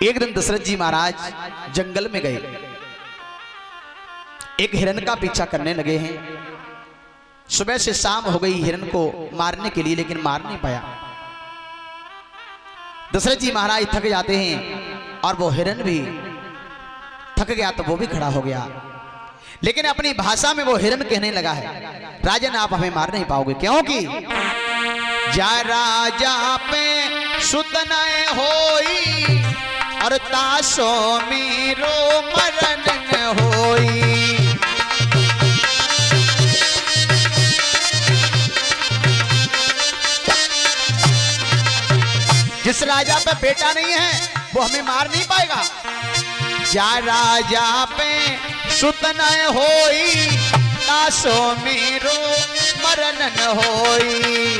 एक दिन दशरथ जी महाराज जंगल में गए, एक हिरण का पीछा करने लगे हैं। सुबह से शाम हो गई हिरण को मारने के लिए, लेकिन मार नहीं पाया। दशरथ जी महाराज थक जाते हैं और वो हिरण भी थक गया तो वो भी खड़ा हो गया, लेकिन अपनी भाषा में वो हिरण कहने लगा है, राजन आप हमें मार नहीं पाओगे, क्योंकि जा राजा पे सुत न होई और ताशो मेरो मरण न होई। जिस राजा पे बेटा नहीं है वो हमें मार नहीं पाएगा। जा राजा पे सुत न होई ताशो मेरो मरण न होई।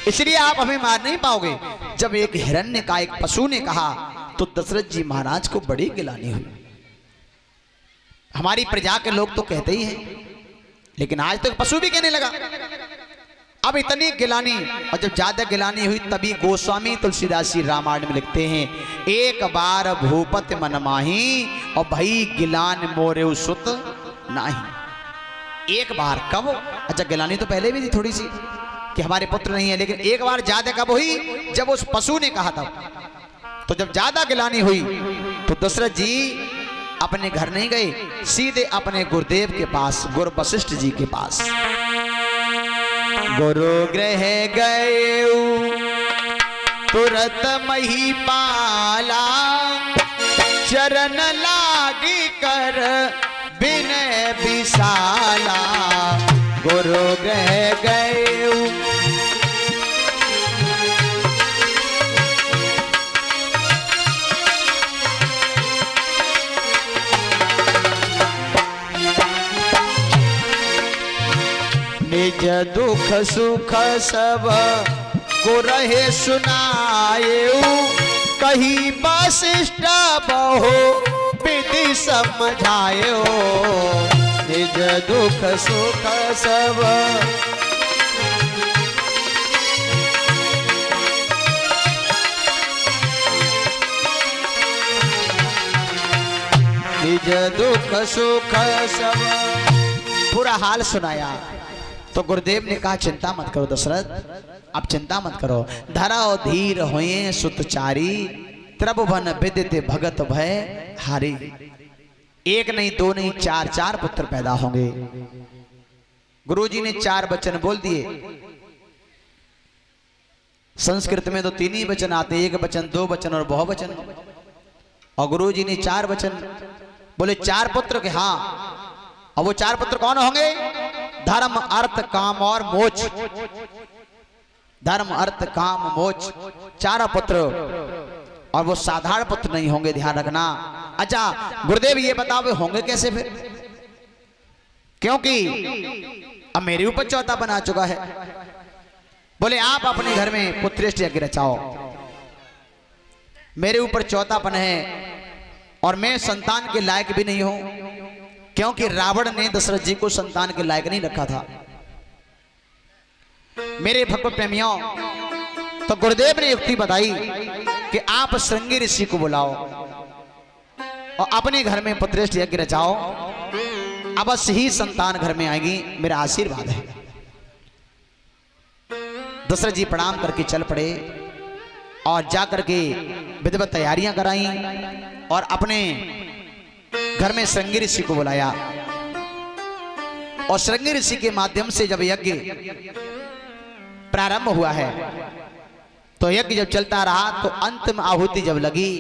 इसलिए आप हमें मार नहीं पाओगे। जब एक हिरण्य का, एक पशु ने कहा तो दशरथ जी महाराज को बड़ी गिलानी हुई। हमारी प्रजा के लोग तो कहते ही हैं, लेकिन आज तक पशु भी कहने लगा। अब इतनी गिलानी, और जब ज्यादा गिलानी हुई तभी गोस्वामी तुलसीदास जी रामायण में लिखते हैं, एक बार भूपति मन माही और भई गिलान मोरे सुत नाही। एक बार कब? अच्छा, गिलानी तो पहले भी थी थोड़ी सी कि हमारे पुत्र नहीं है, लेकिन एक बार ज्यादा कब हुई? जब उस पशु ने कहा था। तो जब ज्यादा गिलानी हुई तो दशरथ जी अपने घर नहीं गए, सीधे अपने गुरुदेव के पास, गुरु वशिष्ठ जी के पास गुरु गृह गए। तुरत महिपाला चरण लागी कर विनय विशाला। गुरु गृह गए निज दुख सुख सब गुरहे सुनाए। कही वशिष्ठ बहु विधि समझाए। निज दुख सुख सब निज दुख सुख सब पूरा हाल सुनाया। तो गुरुदेव ने कहा चिंता मत करो दशरथ, अब चिंता मत करो। धराओ धीर होए सुतचारी, त्रिभुवन विदित भगत भय हारी। एक नहीं, दो नहीं, चार चार पुत्र पैदा होंगे। गुरुजी ने चार वचन बोल दिए। संस्कृत में तो तीन ही वचन आते, एक वचन, दो वचन और बहुवचन। और गुरुजी ने चार वचन बोले, चार पुत्र के। हाँ, और वो चार पुत्र कौन होंगे? धर्म अर्थ काम और मोक्ष। धर्म अर्थ काम मोक्ष, चार पुत्र। और वो साधारण पुत्र नहीं होंगे, ध्यान रखना। अच्छा, गुरुदेव ये बताओ वे होंगे कैसे फिर? क्योंकि अब मेरे ऊपर चौथा बन आ चुका है। बोले आप अपने घर में पुत्रेष्ट यज्ञ रचाओ, मेरे ऊपर चौथापन है और मैं संतान के लायक भी नहीं हूं, क्योंकि रावण ने दशरथ जी को संतान के लायक नहीं रखा था। मेरे भक्त प्रेमियों, तो गुरुदेव ने युक्ति बताई कि आप श्रृंगी ऋषि को बुलाओ और अपने घर में पुत्रेष्ट यज्ञ रचाओ, अवश्य ही संतान घर में आएगी, मेरा आशीर्वाद है। दशरथ जी प्रणाम करके चल पड़े और जाकर के विधिवत तैयारियां कराई और अपने घर में श्रृंगी ऋषि को बुलाया। और श्रृंगी ऋषि के माध्यम से जब यज्ञ प्रारंभ हुआ है तो यज्ञ जब चलता रहा तो अंतिम आहुति जब लगी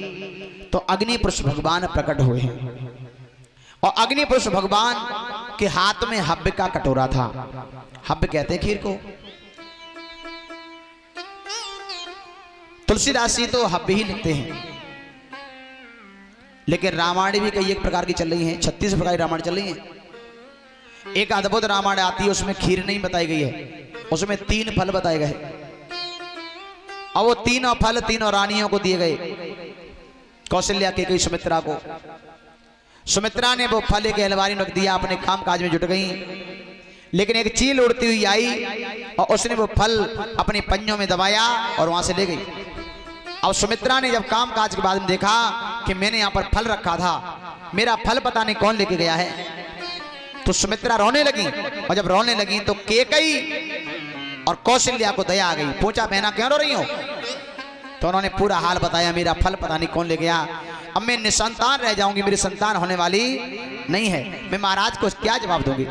तो अग्नि पुरुष भगवान प्रकट हुए हैं। और अग्नि पुरुष भगवान के हाथ में हव्य का कटोरा था। हव्य कहते हैं खीर को। तुलसीदास जी तो हव्य ही लिखते हैं, लेकिन रामायण भी कई एक प्रकार की चल रही है, 36 प्रकार की रामायण चल रही है। एक अद्भुत रामायण आती है, उसमें खीर नहीं बताई गई है, उसमें 3 फल बताए गए और वो तीनों फल तीनों रानियों को दिए गए। कौशल्या के कई सुमित्रा को। सुमित्रा ने वो फल एक अलमारी में रख दिया, अपने काम काज में जुट गई। लेकिन एक चील उड़ती हुई आई और उसने वो फल अपने पंजों में दबाया और वहां से ले गई। अब सुमित्रा ने जब काम काज के बाद में देखा कि मैंने यहाँ पर फल रखा था, मेरा फल पता नहीं कौन लेके गया है, तो सुमित्रा रोने लगी। और जब रोने लगी तो केकई और कौशल्या को दया आ गई। पूछा बहना क्यों रो रही हो? तो उन्होंने पूरा हाल बताया, मेरा फल पता नहीं कौन ले गया, अब मैं निसंतान रह जाऊंगी, मेरी संतान होने वाली नहीं है, मैं महाराज को क्या जवाब दूंगी।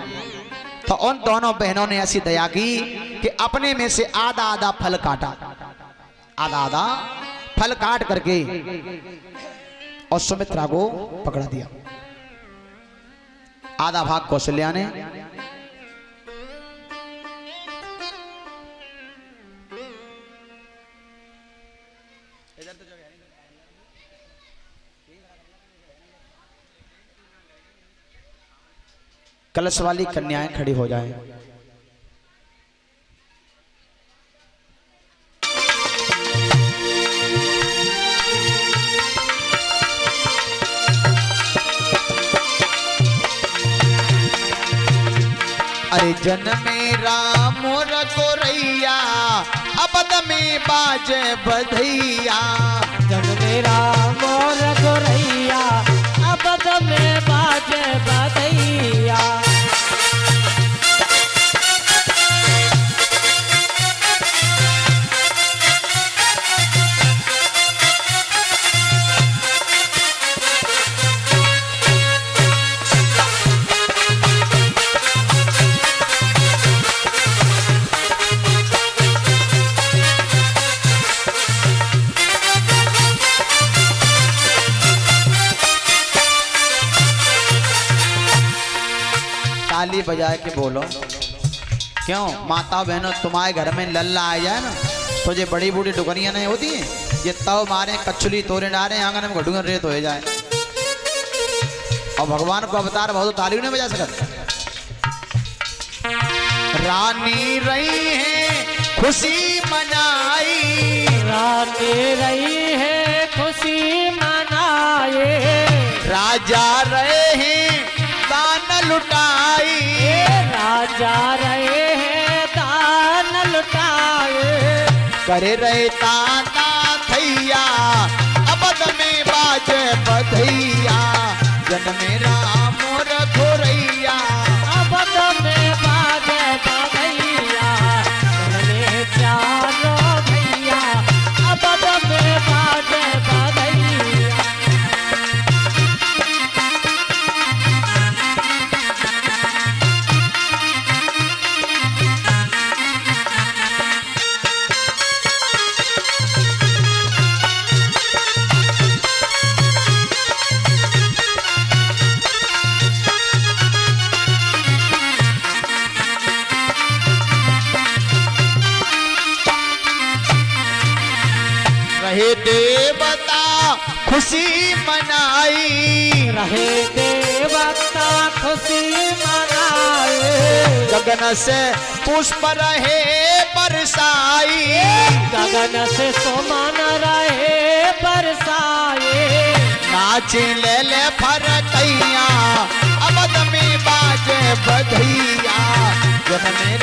तो उन दोनों बहनों ने ऐसी दया की कि अपने में से आधा आधा फल काटा, आधा आधा फल काट करके और सुमित्रा को पकड़ा दिया। आधा भाग कौशल्या ने, कलश वाली कन्याएं खड़ी हो जाएं। अरे जन्मे राम रघुरैया अबद में बाजे बधैया, जन्मे राम रघुरैया अबद में बाजे बधैया। ताली बजाए के बोलो। क्यों माता बहनों, तुम्हारे घर में लल्ला आ जाए ना तो ये बड़ी बूढ़ी डुगरियां नहीं होती हैं, ये तव मारे कचुली तोड़े डारे आंगन में घटूंगे रेत हो जाए। और भगवान को अवतार बहुत ताली नहीं बजा सकते। रानी रही है खुशी मनाई, रानी रही है खुशी मनाए, राजा रहे हैं दान लुटाई, राजा रहे हैं दान लुटाए। करे रहे ताना थैया अबद में बाजे बधैया, जन्मे राम रघुरैया अबद में बाजे बधैया, जन्मे चारों भैया अबद में बाजे बधैया। रहे देवता खुशी मनाई, रहे देवता खुशी मनाए, गगन से पुष्प रहे बरसाई, गगन से सुमन रहे बरसाए। नाचे ले ले फरकैया अबद में बाजे बधैया, जन्मे